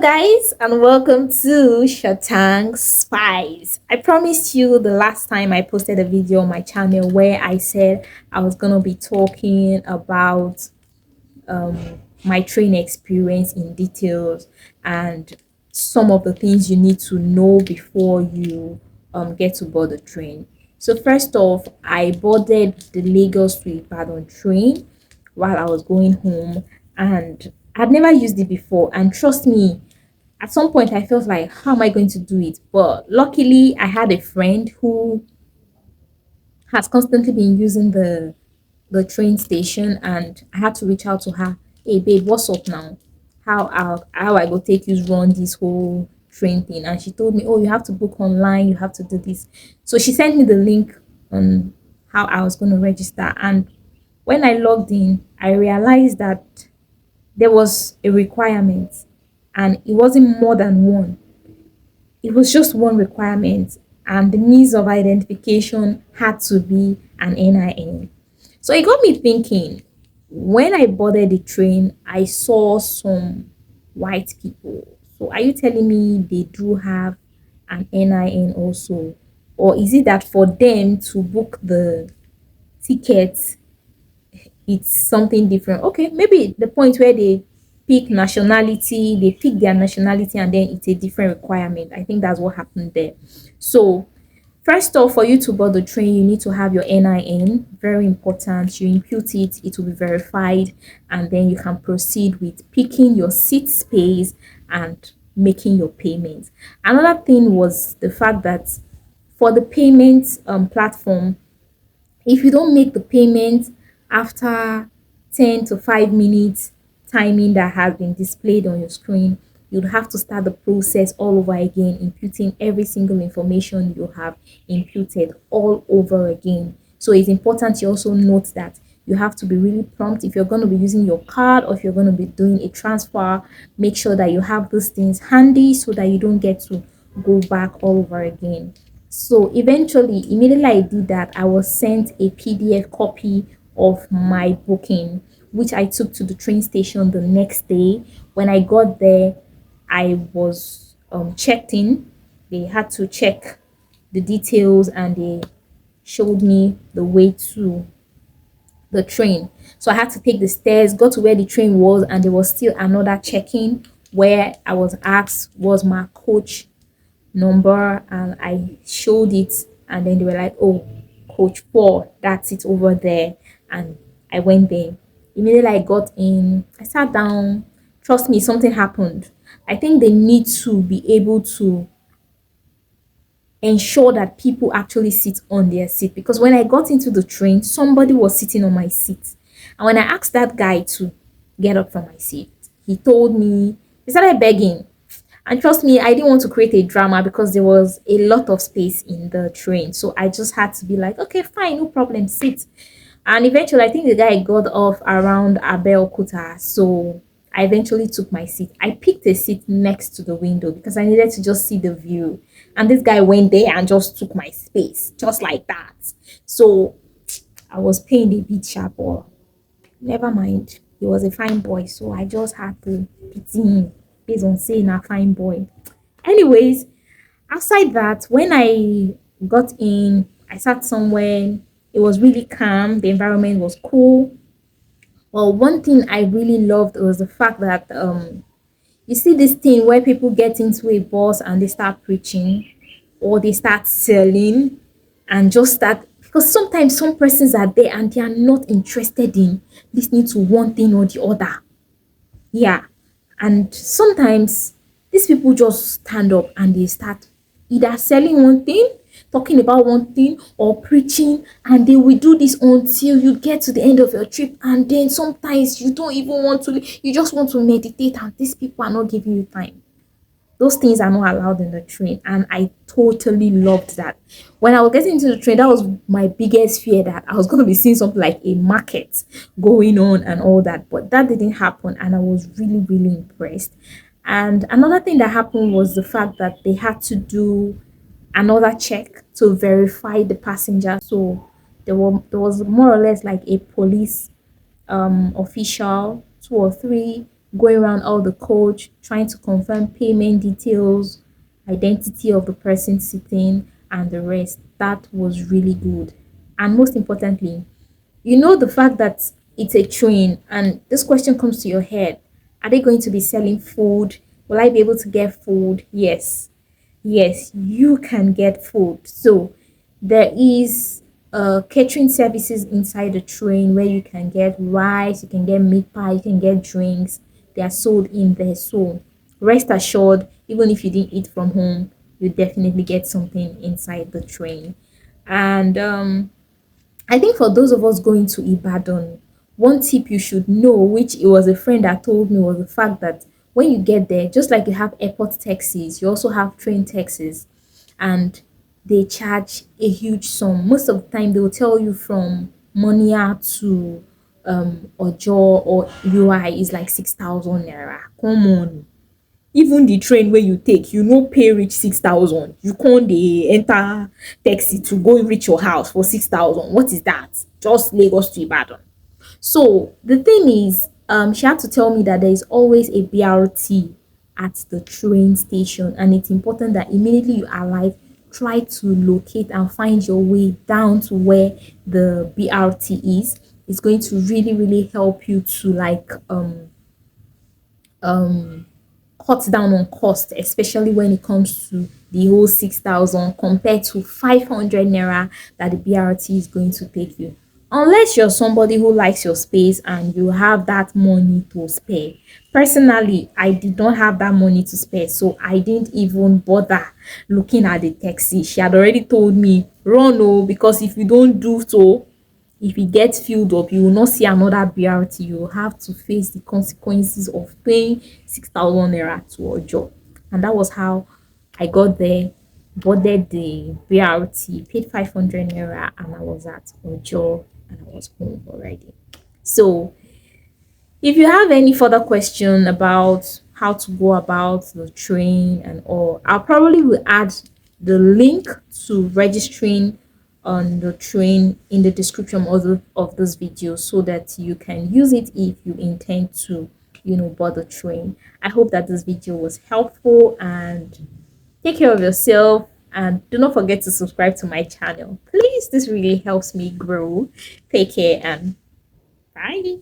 Hello, guys, and welcome to Shatang Spice. I promised you the last time I posted a video on my channel where I said I was gonna be talking about my train experience in details and some of the things you need to know before you get to board the train. So first off, I boarded the Lagos to Ibadan train while I was going home, and I'd never used it before. And trust me, at some point I felt like, how am I going to do it? But luckily, I had a friend who has constantly been using the train station, and I had to reach out to her. Hey babe, what's up now? How I go take you run this whole train thing? And she told me, oh, you have to book online, you have to do this. So she sent me the link on how I was going to register. And when I logged in, I realized that there was a requirement, and it wasn't more than one. It was just one requirement, and the means of identification had to be an NIN. So it got me thinking. When I boarded the train, I saw some white people. So are you telling me they do have an NIN also? Or is it that for them to book the tickets, it's something different? Okay, maybe the point where they pick their nationality, and then it's a different requirement. I think that's what happened there. So first off, for you to board the train, you need to have your NIN. Very important. You input it, it will be verified, and then you can proceed with picking your seat space and making your payments. Another thing was the fact that for the payment platform, if you don't make the payment after 10 to 5 minutes timing that has been displayed on your screen, you'd have to start the process all over again, inputting every single information you have imputed all over again. So it's important you also note that you have to be really prompt. If you're going to be using your card, or if you're going to be doing a transfer, make sure that you have those things handy so that you don't get to go back all over again. So eventually, immediately I did that, I was sent a PDF copy of my booking, which I took to the train station the next day. When I got there, I was checked in. They had to check the details, and they showed me the way to the train. So I had to take the stairs, got to where the train was, and there was still another check-in where I was asked was my coach number, and I showed it, and then they were like, oh, coach 4, that's it over there. And I went there. Immediately I got in, I sat down. Trust me, something happened. I think they need to be able to ensure that people actually sit on their seat, because when I got into the train, somebody was sitting on my seat. And when I asked that guy to get up from my seat, he told me, he started begging. And trust me, I didn't want to create a drama because there was a lot of space in the train. So I just had to be like, okay, fine, no problem, sit. And eventually, I think the guy got off around Abeokuta. So I eventually took my seat. I picked a seat next to the window because I needed to just see the view. And this guy went there and just took my space, just like that. So I was paying a bit sharp, or never mind. He was a fine boy, so I just had to pity him based on saying a fine boy. Anyways, outside that, when I got in, I sat somewhere. It was really calm. The environment was cool. Well, one thing I really loved was the fact that you see this thing where people get into a bus and they start preaching, or they start selling, and just start, because sometimes some persons are there and they are not interested in listening to one thing or the other. Yeah. And sometimes these people just stand up and they start either selling one thing, talking about one thing, or preaching, and they will do this until you get to the end of your trip. And then sometimes you don't even want to, you just want to meditate, and these people are not giving you time. Those things are not allowed in the train, and I totally loved that. When I was getting into the train, that was my biggest fear, that I was going to be seeing something like a market going on and all that, but that didn't happen, and I was really, really impressed. And another thing that happened was the fact that they had to do another check to verify the passenger. So there was more or less like a police official, two or three, going around all the coach, trying to confirm payment details, identity of the person sitting, and the rest. That was really good. And most importantly, the fact that it's a train, and this question comes to your head: are they going to be selling food? Will I be able to get food? Yes. Yes, you can get food. So there is catering services inside the train where you can get rice, you can get meat pie, you can get drinks. They are sold in there. So rest assured, even if you didn't eat from home, you definitely get something inside the train. And I think for those of us going to Ibadan, one tip you should know, which it was a friend that told me, was the fact that when you get there, just like you have airport taxis, you also have train taxis, and they charge a huge sum. Most of the time, they will tell you from Monia to Ojo or UI is like 6,000 naira. Come on, even the train where you take, pay reach 6,000, you can't dey enter taxi to go reach your house for 6,000. What is that? Just Lagos to Ibadan. So the thing is, she had to tell me that there is always a BRT at the train station, and it's important that immediately you arrive, try to locate and find your way down to where the BRT is. It's going to really, really help you to like cut down on cost, especially when it comes to the whole 6,000 compared to 500 naira that the BRT is going to take you. Unless you're somebody who likes your space and you have that money to spare. Personally, I did not have that money to spare, so I didn't even bother looking at the taxi. She had already told me, run, oh, because if you don't do so, if it gets filled up, you will not see another BRT. You will have to face the consequences of paying 6,000 naira to a job. And that was how I got there, boarded the BRT, paid 500 naira, and I was at Ojo and I was home already. So if you have any further question about how to go about the train and all, I'll probably will add the link to registering on the train in the description of this video so that you can use it if you intend to, board the train. I hope that this video was helpful, and take care of yourself, and do not forget to subscribe to my channel. Please, this really helps me grow. Take care and bye.